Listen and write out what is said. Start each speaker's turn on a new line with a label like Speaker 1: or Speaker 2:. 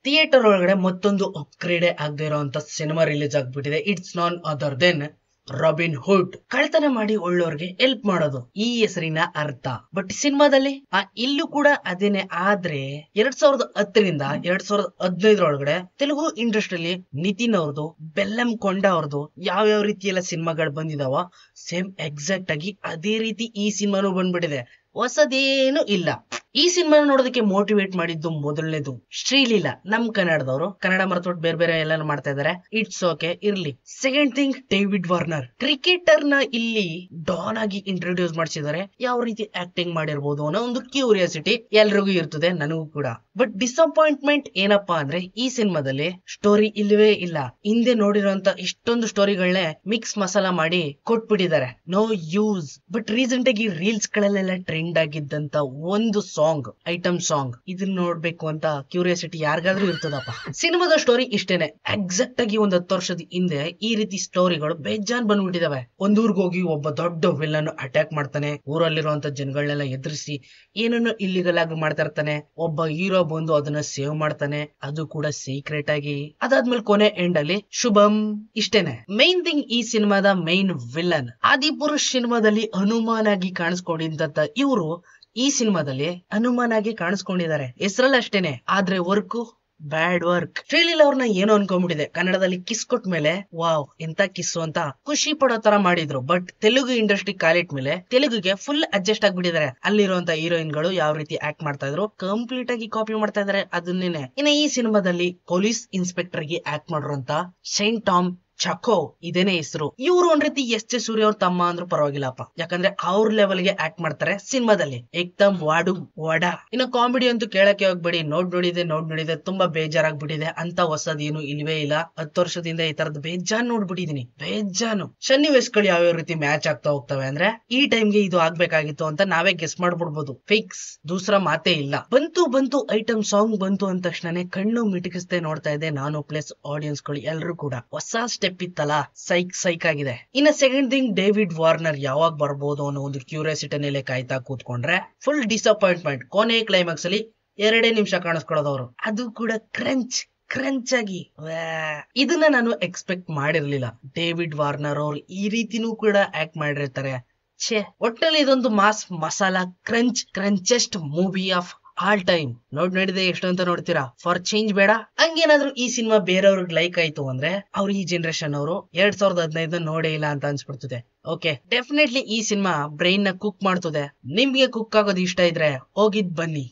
Speaker 1: Theatre ಒಳಗಡೆ ಮತ್ತೊಂದು upgrade ಆಗದೆ ಇರೋಂತ ಸಿನಿಮಾ ರಿಲೀಸ್ ಆಗ್ಬಿಟ್ಟಿದೆ. It's none other than Robin Hood. ಕಳ್ತನ ಮಾಡಿ ಒಳ್ಳೋರ್ಗೆ ಹೆಲ್ಪ್ ಮಾಡೋದು ಈ ಹೆಸರಿನ ಅರ್ಥ. ಬಟ್ ಸಿನಿಮಾದಲ್ಲಿ ಇಲ್ಲೂ ಕೂಡ ಅದೇನೆ. ಆದ್ರೆ 2010ರಿಂದ 2015 ಒಳಗಡೆ ತೆಲುಗು ಇಂಡಸ್ಟ್ರಿಯಲ್ಲಿ ನಿತಿನ್ ಅವ್ರದ್ದು, ಬೆಲ್ಲಂ ಕೊಂಡ ಅವ್ರದ್ದು ಯಾವ ರೀತಿಯೆಲ್ಲ ಸಿನಿಮಾಗಳು ಬಂದಿದಾವ, ಸೇಮ್ ಎಕ್ಸಾಕ್ಟ್ ಆಗಿ ಅದೇ ರೀತಿ ಈ ಸಿನಿಮಾನು ಬಂದ್ಬಿಟ್ಟಿದೆ. ಹೊಸದೇನು ಇಲ್ಲ. ಈ ಸಿನಿಮಾ ನೋಡೋದಕ್ಕೆ ಮೋಟಿವೇಟ್ ಮಾಡಿದ್ದು ಮೊದಲನೇದು ಶ್ರೀಲೀಲಾ, ನಮ್ ಕನ್ನಡದವರು. ಕನ್ನಡ ಮರೆತುಬಿಟ್ಟು ಬೇರೆ ಬೇರೆ ಎಲ್ಲ ಮಾಡ್ತಾ ಇದಾರೆ. ಇಟ್ಸ್ ಓಕೆ, ಇರ್ಲಿ. Second thing, David Warner cricketer ನ ಇಲ್ಲಿ ಡಾನ್ ಆಗಿ ಇಂಟ್ರೊಡ್ಯೂಸ್ ಮಾಡಿಸಿದ್ದಾರೆ. ಯಾವ ರೀತಿ ಆಕ್ಟಿಂಗ್ ಮಾಡಿರ್ಬೋದು ಅನ್ನೋ ಒಂದು ಕ್ಯೂರಿಯಾಸಿಟಿ ಎಲ್ರಿಗೂ ಇರ್ತದೆ, ನನಗೂ ಕೂಡ. ಬಟ್ ಡಿಸಪಾಯಿಂಟ್ಮೆಂಟ್ ಏನಪ್ಪಾ ಅಂದ್ರೆ ಈ ಸಿನಿಮಾದಲ್ಲಿ ಸ್ಟೋರಿ ಇಲ್ಲವೇ ಇಲ್ಲ. ಹಿಂದೆ ನೋಡಿರೋಂತ ಇಷ್ಟೊಂದು ಸ್ಟೋರಿಗಳನ್ನೇ ಮಿಕ್ಸ್ ಮಸಾಲಾ ಮಾಡಿ ಕೊಟ್ಬಿಟ್ಟಿದ್ದಾರೆ. No use. ಬಟ್ ರೀಸೆಂಟ್ ಆಗಿ ರೀಲ್ಸ್ ಗಳಲ್ಲೆಲ್ಲ ಟ್ರೆಂಡ್ ಆಗಿದ್ದಂತ ಒಂದು ಸಾಂಗ್, ಐಟಮ್ ಸಾಂಗ್, ಇದನ್ನ ನೋಡ್ಬೇಕು ಅಂತ ಕ್ಯೂರಿಯಾಸಿಟಿ ಯಾರಿಗಾದ್ರೂ ಇರ್ತದಪ್ಪ. ಸಿನಿಮಾದ ಸ್ಟೋರಿ ಇಷ್ಟೇನೆ. ಎಕ್ಸಾಕ್ಟ್ ಆಗಿ 10 ವರ್ಷದ ಹಿಂದೆ ಈ ರೀತಿ ಸ್ಟೋರಿಗಳು ಬೇಜಾನ್ ಬಂದ್ಬಿಟ್ಟಿದಾವೆ. ಒಂದೂರ್ಗ್ ಹೋಗಿ ಒಬ್ಬ ದೊಡ್ಡ ವಿಲನ್ ಅಟ್ಯಾಕ್ ಮಾಡ್ತಾನೆ, ಊರಲ್ಲಿರುವಂತ ಜನಗಳನ್ನೆಲ್ಲ ಎದುರಿಸಿ ಏನನ್ನು ಇಲ್ಲಿಗಲ್ ಆಗಿ ಮಾಡ್ತಾ ಇರ್ತಾನೆ. ಒಬ್ಬ ಹೀರೋ ಬಂದು ಅದನ್ನ ಸೇವ್ ಮಾಡ್ತಾನೆ, ಅದು ಕೂಡ ಸೀಕ್ರೆಟ್ ಆಗಿ. ಅದಾದ್ಮೇಲೆ ಕೊನೆ ಎಂಡ್ ಅಲ್ಲಿ ಶುಭಂ. ಇಷ್ಟೇನೆ ಮೈನ್ ಥಿಂಗ್. ಈ ಸಿನಿಮಾದ ಮೈನ್ ವಿಲನ್ ಆದಿಪುರುಷ್ ಸಿನಿಮಾದಲ್ಲಿ ಹನುಮಾನ್ ಆಗಿ ಕಾಣಿಸ್ಕೊಂಡಿದ್ದಂತ ಇವರು ಈ ಸಿನಿಮಾದಲ್ಲಿ ಹನುಮಾನ್ ಆಗಿ ಕಾಣಿಸ್ಕೊಂಡಿದ್ದಾರೆ. ಹೆಸರಲ್ಲಿ ಅಷ್ಟೇನೆ, ಆದ್ರೆ ವರ್ಕ್ ಬ್ಯಾಡ್ ವರ್ಕ್. ಶ್ರೀಲೀಲಾ ಅವ್ರನ್ನ ಏನೋ ಅನ್ಕೊಂಡ್ಬಿಟ್ಟಿದೆ, ಕನ್ನಡದಲ್ಲಿ ಕಿಸ್ ಕೊಟ್ಟ ಮೇಲೆ ವಾವ್ ಎಂತ ಕಿಸ್ಸು ಅಂತ ಖುಷಿ ಪಡೋ ತರ ಮಾಡಿದ್ರು. ಬಟ್ ತೆಲುಗು ಇಂಡಸ್ಟ್ರಿ ಕಾಲಿಟ್ ಮೇಲೆ ತೆಲುಗುಗೆ ಫುಲ್ ಅಡ್ಜಸ್ಟ್ ಆಗ್ಬಿಟ್ಟಿದ್ದಾರೆ. ಅಲ್ಲಿರುವಂತ ಹೀರೋಯಿನ್ ಗಳು ಯಾವ ರೀತಿ ಆಕ್ಟ್ ಮಾಡ್ತಾ ಇದ್ರು ಕಂಪ್ಲೀಟ್ ಆಗಿ ಕಾಪಿ ಮಾಡ್ತಾ ಇದಾರೆ ಅದನ್ನೇನೆ. ಇನ್ನು ಈ ಸಿನಿಮಾದಲ್ಲಿ ಪೊಲೀಸ್ ಇನ್ಸ್ಪೆಕ್ಟರ್ ಗೆ ಆಕ್ಟ್ ಮಾಡಿರುವಂತ ಸೈಂಟ್ ಟಾಮ್ ಚಕೋ ಇದೇನೆ ಹೆಸರು. ಇವ್ರು ಒಂದ್ ರೀತಿ ಎಸ್ ಸೂರ್ಯ ಅವ್ರ ತಮ್ಮ ಅಂದ್ರೂ ಪರವಾಗಿಲ್ಲಪ್ಪ, ಯಾಕಂದ್ರೆ ಅವ್ರ ಲೆವೆಲ್ ಗೆ ಆಕ್ಟ್ ಮಾಡ್ತಾರೆ ಸಿನಿಮಾದಲ್ಲಿ. ಏಕ್ದಮ್ ವಾಡು ವಡ. ಇನ್ನು ಕಾಮಿಡಿ ಅಂತೂ ಕೇಳಕ್ಕೆ ಹೋಗ್ಬೇಡಿ. ನೋಡಿದೆ ತುಂಬಾ ಬೇಜಾರಾಗ್ಬಿಟ್ಟಿದೆ. ಅಂತ ಹೊಸದೇನು ಇಲ್ವೇ ಇಲ್ಲ. 10 ವರ್ಷದಿಂದ ಈ ತರದ್ ಬೇಜಾನ್ ನೋಡ್ಬಿಟ್ಟಿದೀನಿ, ಬೇಜಾನು. ಸನ್ನಿವೇಶಗಳು ಯಾವ್ಯಾವ ರೀತಿ ಮ್ಯಾಚ್ ಆಗ್ತಾ ಹೋಗ್ತವೆ ಅಂದ್ರೆ ಈ ಟೈಮ್ಗೆ ಇದು ಆಗ್ಬೇಕಾಗಿತ್ತು ಅಂತ ನಾವೇ ಗೆಸ್ ಮಾಡ್ಬಿಡ್ಬೋದು. ಫಿಕ್ಸ್, ದೂಸರ ಮಾತೇ ಇಲ್ಲ. ಬಂತು ಐಟಮ್ ಸಾಂಗ್ ಬಂತು ಅಂದ ತಕ್ಷಣನೇ ಕಣ್ಣು ಮಿಟಕಿಸ್ತೆ ನೋಡ್ತಾ ಇದೆ ನಾನು ಪ್ಲಸ್ ಆಡಿಯನ್ಸ್ ಗಳು ಎಲ್ರು ಕೂಡ. ಹೊಸ ಸ್ಟೆಪ್ ಇತ್ತಲ್ಲ, ಸೈಕ್ ಆಗಿದೆ. ಇನ್ನ ಸೆಕೆಂಡ್ ಥಿಂಗ್, ಡೇವಿಡ್ ವಾರ್ನರ್ ಯಾವಾಗ ಬರ್ಬೋದು ಅನ್ನೋ ಒಂದು ಕ್ಯೂರಿಯಾಸಿಟಿ ಮೇಲೆ ಕಾಯ್ತಾ ಕೂತ್ಕೊಂಡ್ರೆ ಫುಲ್ ಡಿಸಪಾಯಿಂಟ್ಮೆಂಟ್. ಕೊನೆ ಕ್ಲೈಮ್ಯಾಕ್ಸ್ ಅಲ್ಲಿ 2 ನಿಮಿಷ ಕಾಣಿಸ್ಕೊಳ್ಳೋದವ್ರು, ಅದು ಕೂಡ ಕ್ರಂಚ್ ಆಗಿ. ಇದನ್ನ ನಾನು ಎಕ್ಸ್ಪೆಕ್ಟ್ ಮಾಡಿರ್ಲಿಲ್ಲ. ಡೇವಿಡ್ ವಾರ್ನರ್ ಅವ್ರು ಈ ರೀತಿನೂ ಕೂಡ ಆಕ್ಟ್ ಮಾಡಿರ್ತಾರೆ. ಒಟ್ಟಲ್ಲಿ ಇದೊಂದು mass masala crunchiest movie of all time. ನೋಡಿದೆ ಎಷ್ಟು ಅಂತ ನೋಡ್ತೀರಾ? ಫಾರ್ ಚೇಂಜ್ ಬೇಡ. ಹಂಗೇನಾದ್ರು ಈ ಸಿನಿಮಾ ಬೇರೆಯವ್ರಿಗೆ ಲೈಕ್ ಆಯ್ತು ಅಂದ್ರೆ ಅವ್ರು ಈ ಜನರೇಷನ್ ಅವರು 2015 ನೋಡೇ ಇಲ್ಲ ಅಂತ ಅನ್ಸ್ಬಿಡ್ತದೆ. ಓಕೆ, ಡೆಫಿನೆಟ್ಲಿ ಈ ಸಿನಿಮಾ ಬ್ರೈನ್ ನ ಕುಕ್ ಮಾಡ್ತದೆ. ನಿಮ್ಗೆ ಕುಕ್ ಆಗೋದು ಇಷ್ಟ ಇದ್ರೆ ಹೋಗಿದ್ ಬನ್ನಿ.